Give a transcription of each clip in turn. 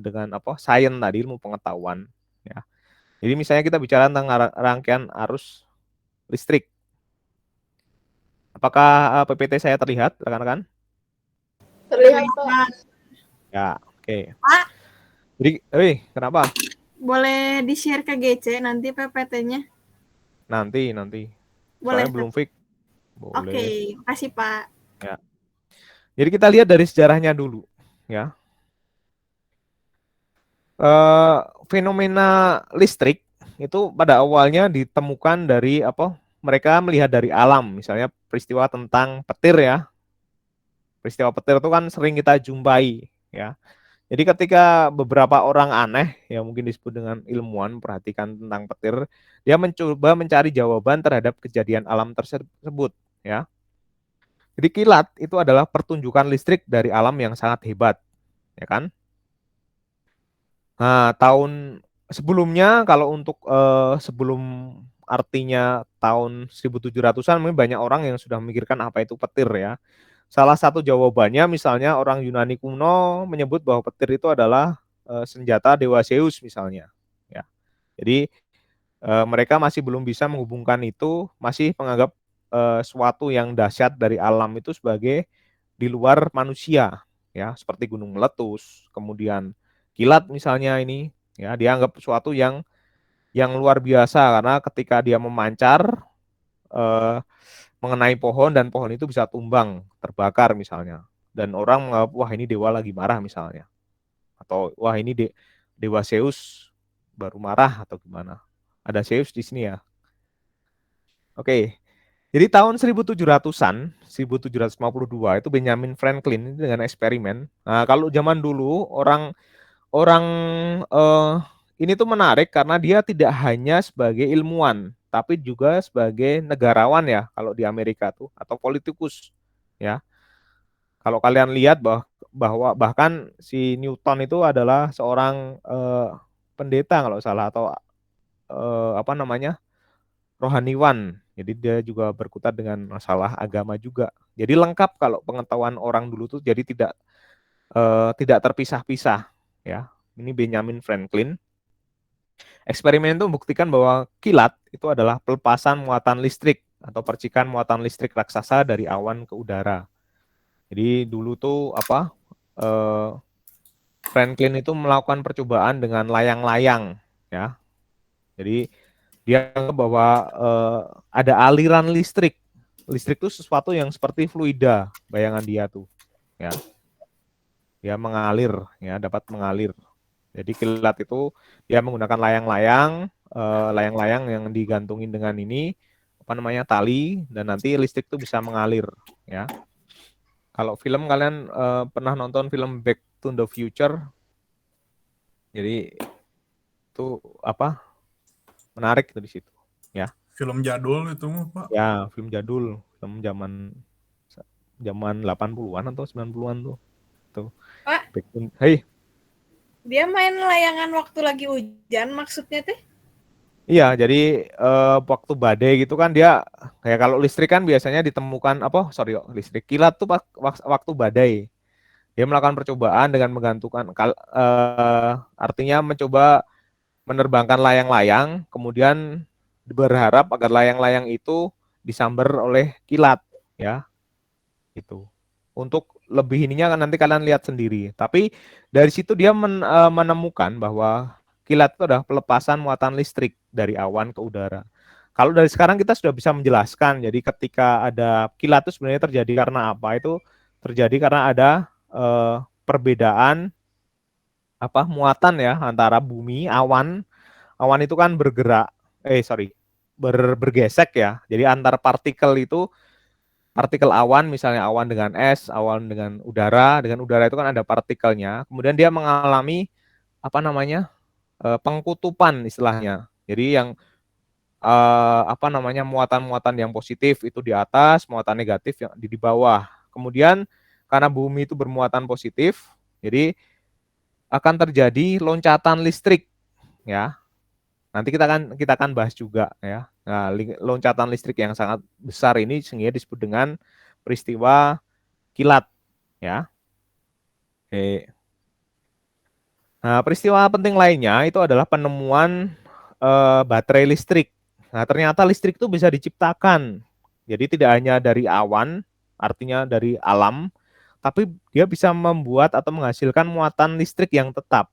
dengan apa? Sains tadi, ilmu pengetahuan, ya. Jadi misalnya kita bicara tentang rangkaian arus listrik. Apakah PPT saya terlihat, rekan-rekan? Terlihat, Pak. Ya, oke. Pak, Jadi, kenapa? boleh di-share ke GC nanti PPT-nya? Nanti. Boleh. Soalnya belum fix. Oke, Boleh. makasih Pak. Ya. Jadi kita lihat dari sejarahnya dulu, ya. Fenomena listrik itu pada awalnya ditemukan dari apa? Mereka melihat dari alam, misalnya peristiwa tentang petir, ya. Peristiwa petir itu kan sering kita jumpai, ya. Jadi ketika beberapa orang aneh, yang mungkin disebut dengan ilmuwan, perhatikan tentang petir, dia mencoba mencari jawaban terhadap kejadian alam tersebut, ya. Jadi kilat itu adalah pertunjukan listrik dari alam yang sangat hebat, ya kan? Nah, tahun sebelumnya kalau untuk sebelum artinya tahun 1700-an mungkin banyak orang yang sudah memikirkan apa itu petir, ya. Salah satu jawabannya misalnya orang Yunani kuno menyebut bahwa petir itu adalah senjata dewa Zeus misalnya, ya. Jadi mereka masih belum bisa menghubungkan itu, masih menganggap suatu yang dahsyat dari alam itu sebagai di luar manusia, ya, seperti gunung meletus, kemudian kilat misalnya ini, ya, dianggap sesuatu yang luar biasa karena ketika dia memancar eh, mengenai pohon dan pohon itu bisa tumbang, terbakar misalnya. Dan orang menganggap wah ini dewa lagi marah misalnya. Atau wah ini dewa Zeus baru marah atau gimana. Ada Zeus di sini, ya. Oke. Jadi tahun 1700-an, 1752 itu Benjamin Franklin dengan eksperimen. Nah, kalau zaman dulu orang orang eh, ini tuh menarik karena dia tidak hanya sebagai ilmuwan, tapi juga sebagai negarawan, ya, kalau di Amerika tuh, atau politikus, ya. Kalau kalian lihat bahwa bahkan si Newton itu adalah seorang pendeta kalau salah, atau apa namanya, rohaniwan. Jadi dia juga berkutat dengan masalah agama juga. Jadi lengkap kalau pengetahuan orang dulu tuh, jadi tidak terpisah-pisah, ya. Ini Benjamin Franklin. Eksperimen itu membuktikan bahwa kilat itu adalah pelepasan muatan listrik atau percikan muatan listrik raksasa dari awan ke udara. Jadi dulu tuh apa? eh, Franklin itu melakukan percobaan dengan layang-layang, ya. Jadi dia anggap bahwa ada aliran listrik. Listrik itu sesuatu yang seperti fluida, bayangan dia tuh, ya. Dia mengalir, ya, dapat mengalir. Jadi kilat itu dia menggunakan layang-layang yang digantungin dengan ini apa namanya tali, dan nanti listrik itu bisa mengalir, ya. Kalau film kalian pernah nonton film Back to the Future, jadi itu apa menarik itu di situ, ya. Film jadul itu mah, Pak. Ya, film jadul, film zaman 80-an atau 90-an tuh. Tuh. Pak, Hei, dia main layangan waktu lagi hujan maksudnya teh? iya, jadi waktu badai gitu kan dia kayak kalau listrik kan biasanya ditemukan listrik kilat tuh waktu badai. Dia melakukan percobaan dengan menggantungkan artinya mencoba menerbangkan layang-layang, kemudian berharap agar layang-layang itu disambar oleh kilat, ya. Itu. Untuk lebih ininya kan nanti kalian lihat sendiri. Tapi dari situ dia menemukan bahwa kilat itu adalah pelepasan muatan listrik dari awan ke udara. Kalau dari sekarang kita sudah bisa menjelaskan. Jadi ketika ada kilat itu sebenarnya terjadi karena apa? Itu terjadi karena ada perbedaan apa muatan, ya, antara bumi, awan. Awan itu kan bergesek, ya. Jadi antar partikel awan, misalnya awan dengan es, awan dengan udara itu kan ada partikelnya. Kemudian dia mengalami apa namanya pengkutupan istilahnya. Jadi yang apa namanya muatan-muatan yang positif itu di atas, muatan negatif yang di bawah. Kemudian karena bumi itu bermuatan positif, jadi akan terjadi loncatan listrik, ya. Nanti kita akan bahas juga, ya. Nah, loncatan listrik yang sangat besar ini sehingga disebut dengan peristiwa kilat, ya. Oke. Nah, peristiwa penting lainnya itu adalah penemuan baterai listrik. Nah, ternyata listrik itu bisa diciptakan. Jadi tidak hanya dari awan, artinya dari alam, tapi dia bisa membuat atau menghasilkan muatan listrik yang tetap.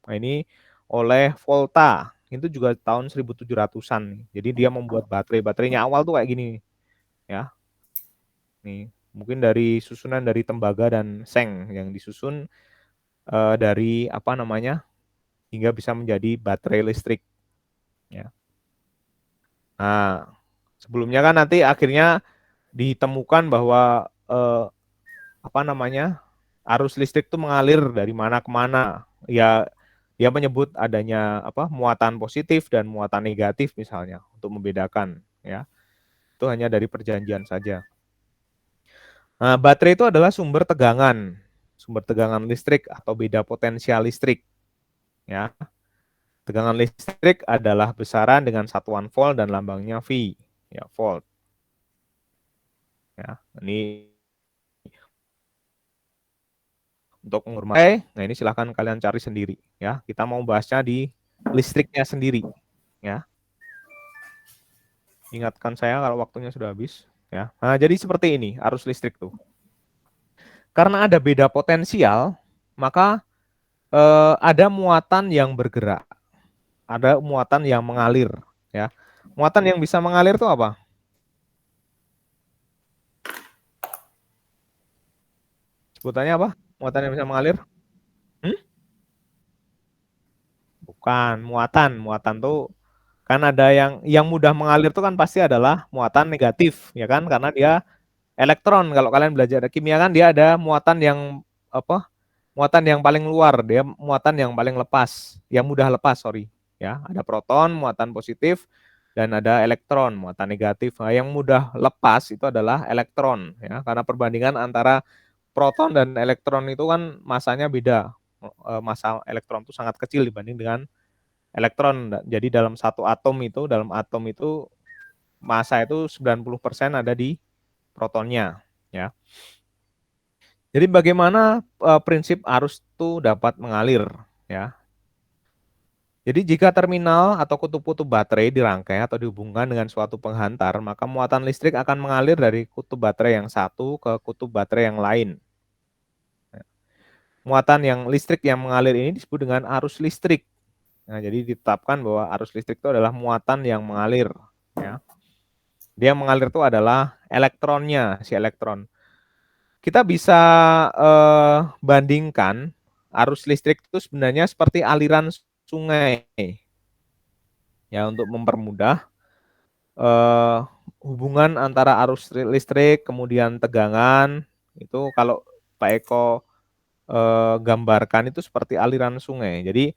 Nah, ini oleh Volta. Itu juga tahun 1700-an. Jadi dia membuat baterainya awal tuh kayak gini ya. Nih, mungkin dari susunan dari tembaga dan seng yang disusun dari apa namanya? Hingga bisa menjadi baterai listrik ya. Nah, sebelumnya kan nanti akhirnya ditemukan bahwa apa namanya? Arus listrik itu mengalir dari mana ke mana. Ya, dia menyebut adanya apa? Muatan positif dan muatan negatif misalnya untuk membedakan ya. Itu hanya dari perjanjian saja. Nah, baterai itu adalah sumber tegangan listrik atau beda potensial listrik ya. Tegangan listrik adalah besaran dengan satuan volt dan lambangnya V, ya volt. Ya, ini untuk menghormati. Nah, ini silahkan kalian cari sendiri, ya. Kita mau bahasnya di listriknya sendiri, ya. Ingatkan saya kalau waktunya sudah habis, ya. Nah, jadi seperti ini arus listrik tuh. Karena ada beda potensial, maka ada muatan yang bergerak, ada muatan yang mengalir, ya. Muatan yang bisa mengalir itu apa? Sebutannya apa? Muatan yang bisa mengalir? Hmm? Bukan, muatan tuh kan ada yang mudah mengalir tuh kan pasti adalah muatan negatif, ya kan? Karena dia elektron. Kalau kalian belajar kimia kan dia ada muatan yang apa? Muatan yang paling luar, dia muatan yang paling lepas, yang mudah lepas, sorry. Ya, ada proton, muatan positif, dan ada elektron, muatan negatif. Nah, yang mudah lepas itu adalah elektron, ya, karena perbandingan antara proton dan elektron itu kan masanya beda. Massa elektron itu sangat kecil dibanding dengan elektron. Jadi dalam dalam atom itu massa itu 90% ada di protonnya, ya. Jadi bagaimana prinsip arus itu dapat mengalir, ya. Jadi jika terminal atau kutub-kutub baterai dirangkai atau dihubungkan dengan suatu penghantar, maka muatan listrik akan mengalir dari kutub baterai yang satu ke kutub baterai yang lain. Muatan yang listrik yang mengalir ini disebut dengan arus listrik. Nah, jadi ditetapkan bahwa arus listrik itu adalah muatan yang mengalir, ya. Dia mengalir itu adalah elektronnya, si elektron. Kita bisa bandingkan arus listrik itu sebenarnya seperti aliran sungai. Ya, untuk mempermudah hubungan antara arus listrik kemudian tegangan itu kalau Pak Eko gambarkan itu seperti aliran sungai. Jadi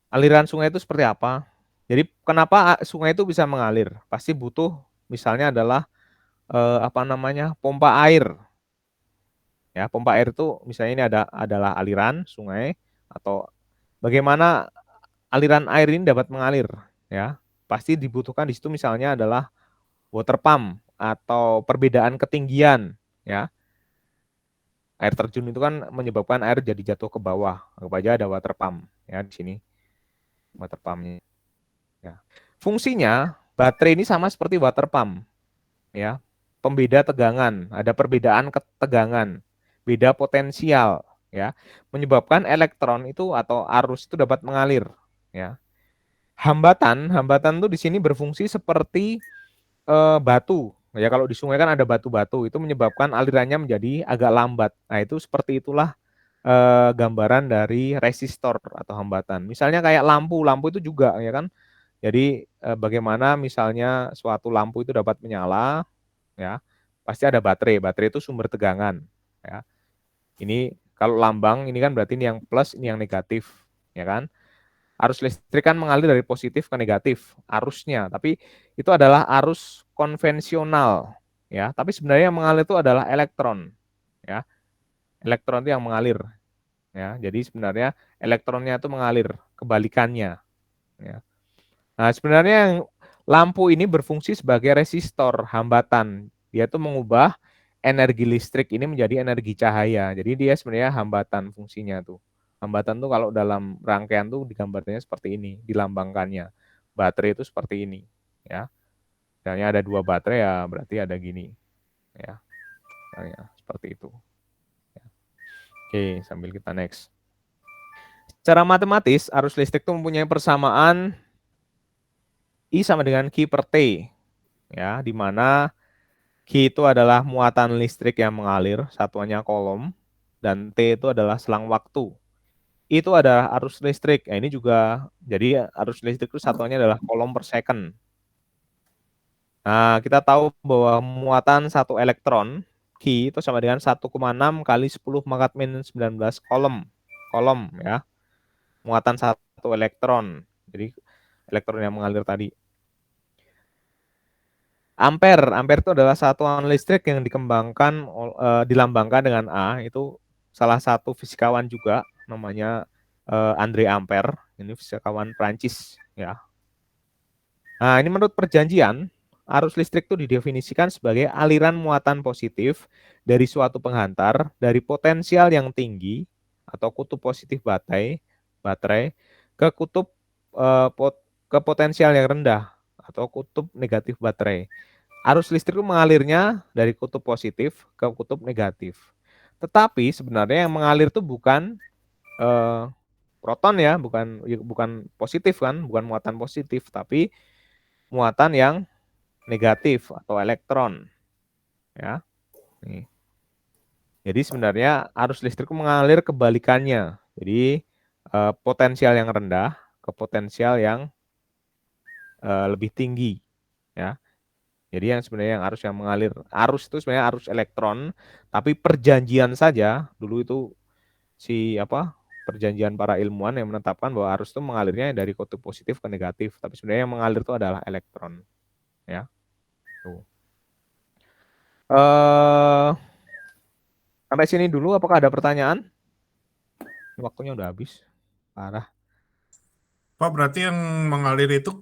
aliran sungai itu seperti apa? Jadi kenapa sungai itu bisa mengalir? Pasti butuh misalnya adalah apa namanya? Pompa air. Ya, pompa air itu misalnya ini adalah aliran sungai atau bagaimana aliran air ini dapat mengalir, ya. Pasti dibutuhkan di situ misalnya adalah water pump atau perbedaan ketinggian, ya. Air terjun itu kan menyebabkan air jadi jatuh ke bawah. Anggap aja ada water pump, ya di sini. Water pumpnya. Ya. Fungsinya baterai ini sama seperti water pump, ya. Pembeda tegangan, ada perbedaan ketegangan, beda potensial, ya, menyebabkan elektron itu atau arus itu dapat mengalir, ya. Hambatan tuh di sini berfungsi seperti batu. Ya kalau di sungai kan ada batu-batu itu menyebabkan alirannya menjadi agak lambat. Nah itu seperti itulah gambaran dari resistor atau hambatan. Misalnya kayak lampu itu juga ya kan. Jadi bagaimana misalnya suatu lampu itu dapat menyala, ya pasti ada baterai. Baterai itu sumber tegangan. Ya. Ini kalau lambang ini kan berarti ini yang plus, ini yang negatif, ya kan? Arus listrik kan mengalir dari positif ke negatif arusnya, tapi itu adalah arus konvensional, ya. Tapi sebenarnya yang mengalir itu adalah elektron, ya. Elektron itu yang mengalir, ya. Jadi sebenarnya elektronnya itu mengalir, kebalikannya, ya. Nah, sebenarnya yang lampu ini berfungsi sebagai resistor hambatan. Dia itu mengubah energi listrik ini menjadi energi cahaya. Jadi dia sebenarnya hambatan fungsinya tuh. Hambatan tuh kalau dalam rangkaian tuh digambarnya seperti ini, dilambangkannya. Baterai itu seperti ini, ya. Misalnya ada 2 baterai ya berarti ada gini, ya. Misalnya seperti itu. Ya. Oke, sambil kita next. Secara matematis, arus listrik itu mempunyai persamaan I sama dengan Q per T, ya, di mana Q itu adalah muatan listrik yang mengalir, satuannya kolom, dan T itu adalah selang waktu. Itu ada arus listrik. Ini juga, jadi arus listrik itu satuannya adalah kolom per second. Nah, kita tahu bahwa muatan satu elektron, Q itu sama dengan 1,6 kali 10 pangkat minus 19 kolom, ya. Muatan satu elektron. Jadi elektron yang mengalir tadi. Ampere itu adalah satuan listrik yang dilambangkan dengan A. Itu salah satu fisikawan juga, namanya André Ampère. Ini fisikawan Prancis, ya. Nah, ini menurut perjanjian, arus listrik itu didefinisikan sebagai aliran muatan positif dari suatu penghantar dari potensial yang tinggi atau kutub positif baterai ke kutub ke potensial yang rendah atau kutub negatif baterai. Arus listrik itu mengalirnya dari kutub positif ke kutub negatif. Tetapi sebenarnya yang mengalir itu bukan proton ya, bukan positif kan, bukan muatan positif, tapi muatan yang negatif atau elektron, ya. Nih. Jadi sebenarnya arus listrik mengalir kebalikannya. Jadi potensial yang rendah ke potensial yang lebih tinggi, ya. Jadi yang sebenarnya yang mengalir arus itu sebenarnya arus elektron, tapi perjanjian saja dulu itu perjanjian para ilmuwan yang menetapkan bahwa arus itu mengalirnya dari kutub positif ke negatif, tapi sebenarnya yang mengalir itu adalah elektron, ya. Tuh. Sampai sini dulu, apakah ada pertanyaan? Waktunya udah habis, parah. Pak, berarti yang mengalir itu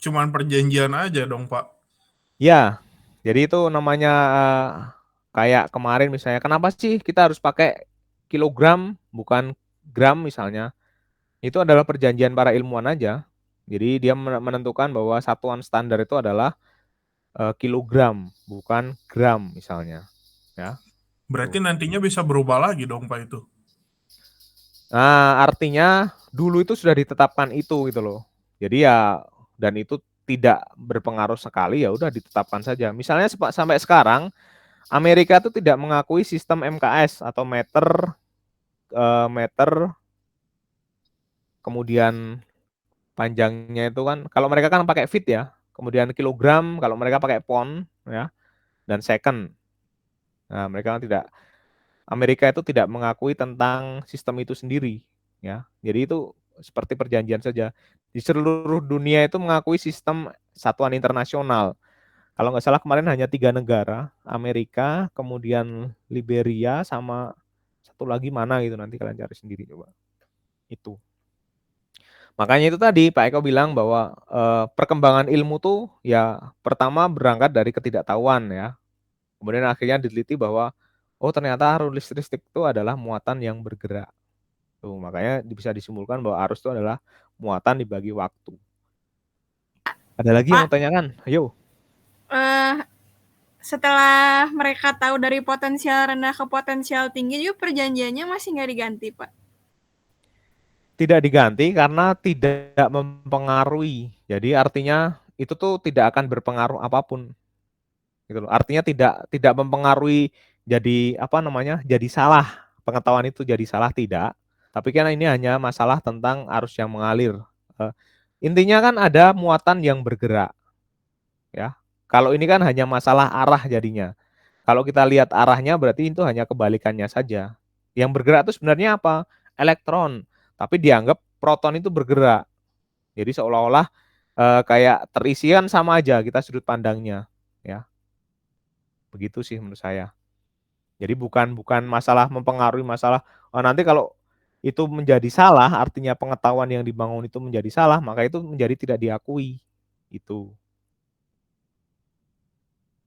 cuman perjanjian aja dong, Pak. Ya, jadi itu namanya kayak kemarin misalnya, kenapa sih kita harus pakai kilogram bukan gram misalnya? Itu adalah perjanjian para ilmuwan aja. Jadi dia menentukan bahwa satuan standar itu adalah kilogram, bukan gram misalnya. Ya. Berarti Tuh. nantinya bisa berubah lagi dong, Pak, itu. Nah, artinya dulu itu sudah ditetapkan itu gitu loh. Jadi ya, dan itu tidak berpengaruh sekali, ya udah ditetapkan saja. Misalnya sampai sekarang Amerika itu tidak mengakui sistem MKS atau meter kemudian panjangnya itu kan, kalau mereka kan pakai feet ya, kemudian kilogram kalau mereka pakai pound ya, dan second. Nah, Amerika itu tidak mengakui tentang sistem itu sendiri, ya. Jadi itu seperti perjanjian saja. Di seluruh dunia itu mengakui sistem satuan internasional. Kalau nggak salah kemarin hanya 3 negara, Amerika, kemudian Liberia, sama satu lagi mana gitu, nanti kalian cari sendiri coba. Itu. Makanya itu tadi Pak Eko bilang bahwa perkembangan ilmu tuh ya pertama berangkat dari ketidaktahuan ya. Kemudian akhirnya diteliti bahwa oh ternyata arus listrik itu adalah muatan yang bergerak. Tuh, makanya bisa disimpulkan bahwa arus itu adalah muatan dibagi waktu. Ada lagi yang mau tanyakan? Ayo. Setelah mereka tahu dari potensial rendah ke potensial tinggi, juga perjanjiannya masih nggak diganti, Pak? Tidak diganti karena tidak mempengaruhi. Jadi artinya itu tuh tidak akan berpengaruh apapun. Gitu loh. Artinya tidak mempengaruhi jadi jadi salah. Pengetahuan itu jadi salah tidak. Tapi kan ini hanya masalah tentang arus yang mengalir. Intinya kan ada muatan yang bergerak. Ya. Kalau ini kan hanya masalah arah jadinya. Kalau kita lihat arahnya berarti itu hanya kebalikannya saja. Yang bergerak itu sebenarnya apa? Elektron. Tapi dianggap proton itu bergerak. Jadi seolah-olah kayak terisian sama aja kita sudut pandangnya, ya. Begitu sih menurut saya. Jadi bukan masalah mempengaruhi masalah nanti kalau itu menjadi salah, artinya pengetahuan yang dibangun itu menjadi salah, maka itu menjadi tidak diakui. Itu.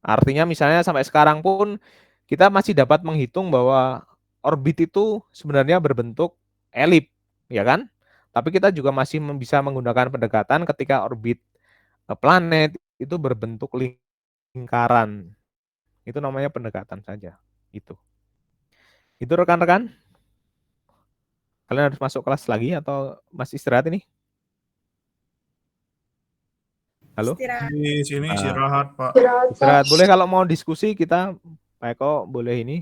Artinya misalnya sampai sekarang pun kita masih dapat menghitung bahwa orbit itu sebenarnya berbentuk elip, ya kan? Tapi kita juga masih bisa menggunakan pendekatan ketika orbit planet itu berbentuk lingkaran. Itu namanya pendekatan saja. Itu rekan-rekan. Kalian harus masuk kelas lagi atau masih istirahat ini? Halo? Istirahat. Di sini istirahat, Pak. Istirahat. Boleh kalau mau diskusi kita, Pak Eko boleh ini.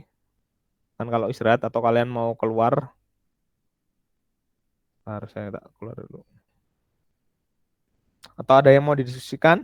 Kan kalau istirahat atau kalian mau keluar, harus saya tak keluar dulu. Atau ada yang mau didiskusikan?